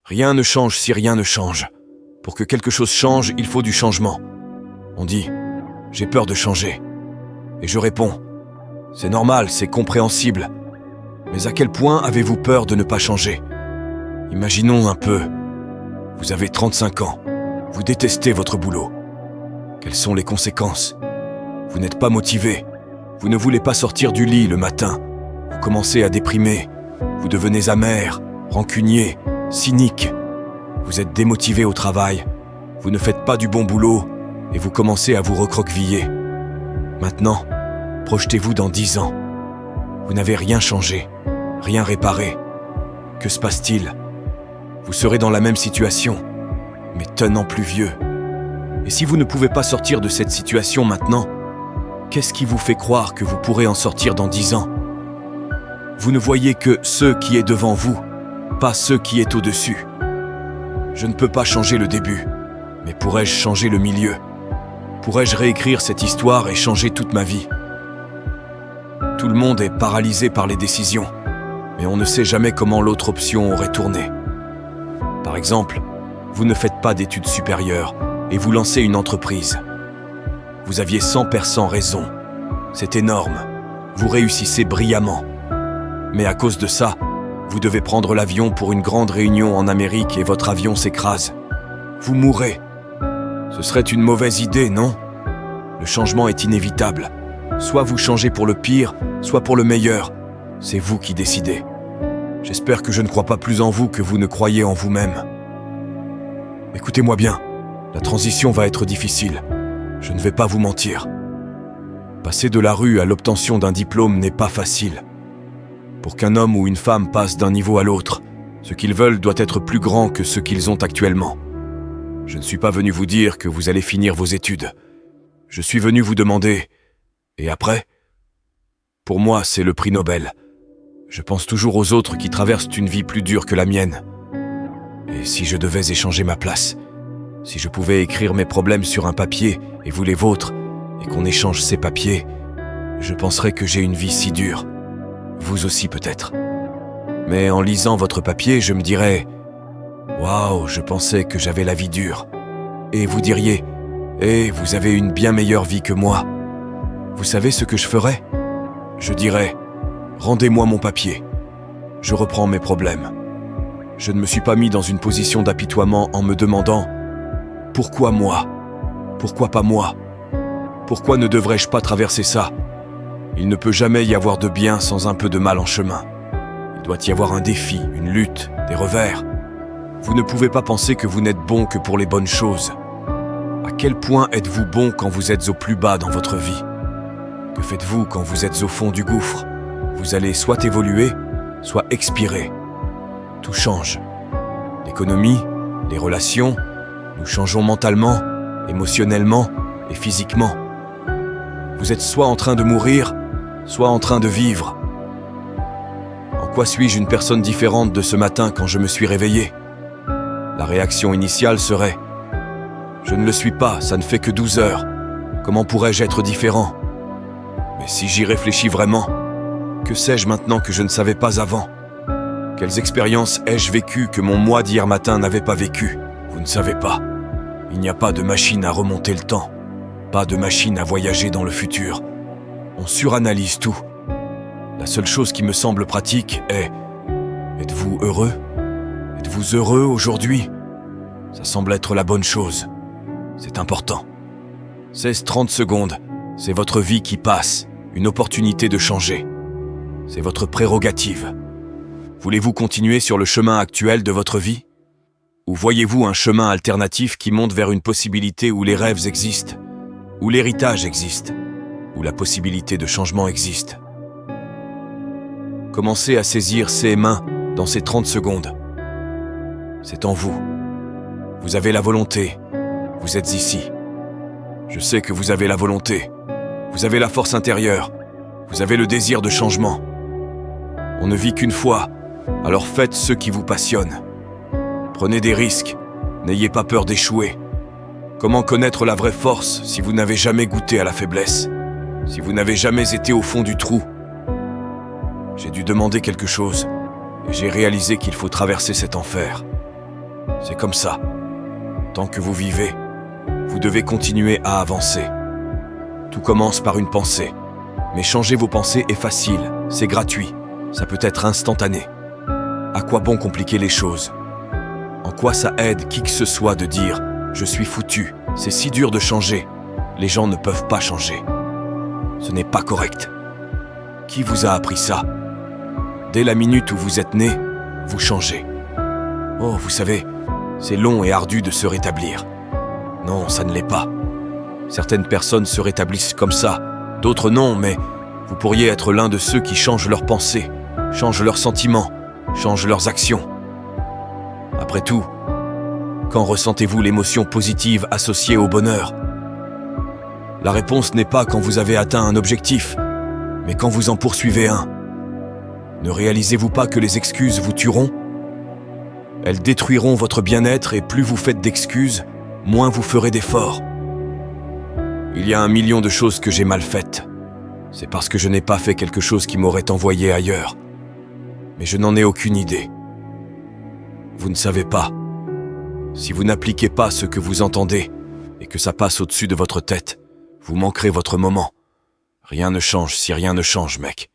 Rien ne change si rien ne change. Pour que quelque chose change, il faut du changement. On dit « j'ai peur de changer ». Et je réponds « c'est normal, c'est compréhensible. Mais à quel point avez-vous peur de ne pas changer ? Imaginons un peu. Vous avez 35 ans. Vous détestez votre boulot. Quelles sont les conséquences ? Vous n'êtes pas motivé. Vous ne voulez pas sortir du lit le matin. Vous commencez à déprimer. Vous devenez amer, rancunier, cynique. Vous êtes démotivé au travail. Vous ne faites pas du bon boulot et vous commencez à vous recroqueviller. Maintenant, projetez-vous dans 10 ans. Vous n'avez rien changé, rien réparé. Que se passe-t-il ? Vous serez dans la même situation, mais tenant plus vieux. Et si vous ne pouvez pas sortir de cette situation maintenant, qu'est-ce qui vous fait croire que vous pourrez en sortir dans 10 ans ? Vous ne voyez que ce qui est devant vous, pas ce qui est au-dessus. Je ne peux pas changer le début, mais pourrais-je changer le milieu ? Pourrais-je réécrire cette histoire et changer toute ma vie ? Tout le monde est paralysé par les décisions, mais on ne sait jamais comment l'autre option aurait tourné. Par exemple, vous ne faites pas d'études supérieures et vous lancez une entreprise. Vous aviez 100% raison. C'est énorme. Vous réussissez brillamment. Mais à cause de ça, vous devez prendre l'avion pour une grande réunion en Amérique et votre avion s'écrase. Vous mourrez. Ce serait une mauvaise idée, non ? Le changement est inévitable. Soit vous changez pour le pire, soit pour le meilleur. C'est vous qui décidez. J'espère que je ne crois pas plus en vous que vous ne croyez en vous-même. Écoutez-moi bien, la transition va être difficile. Je ne vais pas vous mentir. Passer de la rue à l'obtention d'un diplôme n'est pas facile. Pour qu'un homme ou une femme passe d'un niveau à l'autre, ce qu'ils veulent doit être plus grand que ce qu'ils ont actuellement. Je ne suis pas venu vous dire que vous allez finir vos études. Je suis venu vous demander... Et après ? Pour moi, c'est le prix Nobel. Je pense toujours aux autres qui traversent une vie plus dure que la mienne. Et si je devais échanger ma place, si je pouvais écrire mes problèmes sur un papier et vous les vôtres, et qu'on échange ces papiers, je penserais que j'ai une vie si dure. Vous aussi peut-être. Mais en lisant votre papier, je me dirais « Waouh, je pensais que j'avais la vie dure. » Et vous diriez « Eh, vous avez une bien meilleure vie que moi. » Vous savez ce que je ferais ? Je dirais « Rendez-moi mon papier. » Je reprends mes problèmes. Je ne me suis pas mis dans une position d'apitoiement en me demandant « Pourquoi moi ? Pourquoi pas moi ? Pourquoi ne devrais-je pas traverser ça ? Il ne peut jamais y avoir de bien sans un peu de mal en chemin. Il doit y avoir un défi, une lutte, des revers. Vous ne pouvez pas penser que vous n'êtes bon que pour les bonnes choses. À quel point êtes-vous bon quand vous êtes au plus bas dans votre vie ? Que faites-vous quand vous êtes au fond du gouffre ? Vous allez soit évoluer, soit expirer. Tout change. L'économie, les relations, nous changeons mentalement, émotionnellement et physiquement. Vous êtes soit en train de mourir, soit en train de vivre. En quoi suis-je une personne différente de ce matin quand je me suis réveillé ? La réaction initiale serait « Je ne le suis pas, ça ne fait que 12 heures. Comment pourrais-je être différent ? » Mais si j'y réfléchis vraiment, que sais-je maintenant que je ne savais pas avant ? Quelles expériences ai-je vécues que mon moi d'hier matin n'avait pas vécues ? Vous ne savez pas. Il n'y a pas de machine à remonter le temps. Pas de machine à voyager dans le futur. On suranalyse tout. La seule chose qui me semble pratique est « Êtes-vous heureux ? Êtes-vous heureux aujourd'hui ? » Ça semble être la bonne chose. C'est important. 16-30 secondes, c'est votre vie qui passe, une opportunité de changer. C'est votre prérogative. Voulez-vous continuer sur le chemin actuel de votre vie ? Ou voyez-vous un chemin alternatif qui monte vers une possibilité où les rêves existent, où l'héritage existe, où la possibilité de changement existe ? Commencez à saisir ces mains dans ces 30 secondes. C'est en vous. Vous avez la volonté. Vous êtes ici. Je sais que vous avez la volonté. Vous avez la force intérieure. Vous avez le désir de changement. On ne vit qu'une fois, alors faites ce qui vous passionne. Prenez des risques. N'ayez pas peur d'échouer. Comment connaître la vraie force si vous n'avez jamais goûté à la faiblesse ? Si vous n'avez jamais été au fond du trou ? J'ai dû demander quelque chose et j'ai réalisé qu'il faut traverser cet enfer. C'est comme ça. Tant que vous vivez, vous devez continuer à avancer. Tout commence par une pensée. Mais changer vos pensées est facile, c'est gratuit, ça peut être instantané. À quoi bon compliquer les choses? En quoi ça aide qui que ce soit de dire « je suis foutu, c'est si dur de changer, les gens ne peuvent pas changer ». Ce n'est pas correct. Qui vous a appris ça? Dès la minute où vous êtes né, vous changez. Oh, vous savez, c'est long et ardu de se rétablir. Non, ça ne l'est pas. Certaines personnes se rétablissent comme ça, d'autres non, mais vous pourriez être l'un de ceux qui changent leurs pensées, changent leurs sentiments, changent leurs actions. Après tout, quand ressentez-vous l'émotion positive associée au bonheur? La réponse n'est pas quand vous avez atteint un objectif, mais quand vous en poursuivez un. Ne réalisez-vous pas que les excuses vous tueront? Elles détruiront votre bien-être et plus vous faites d'excuses, moins vous ferez d'efforts. Il y a 1 million de choses que j'ai mal faites. C'est parce que je n'ai pas fait quelque chose qui m'aurait envoyé ailleurs. Mais je n'en ai aucune idée. Vous ne savez pas. Si vous n'appliquez pas ce que vous entendez et que ça passe au-dessus de votre tête, vous manquerez votre moment. Rien ne change si rien ne change, mec.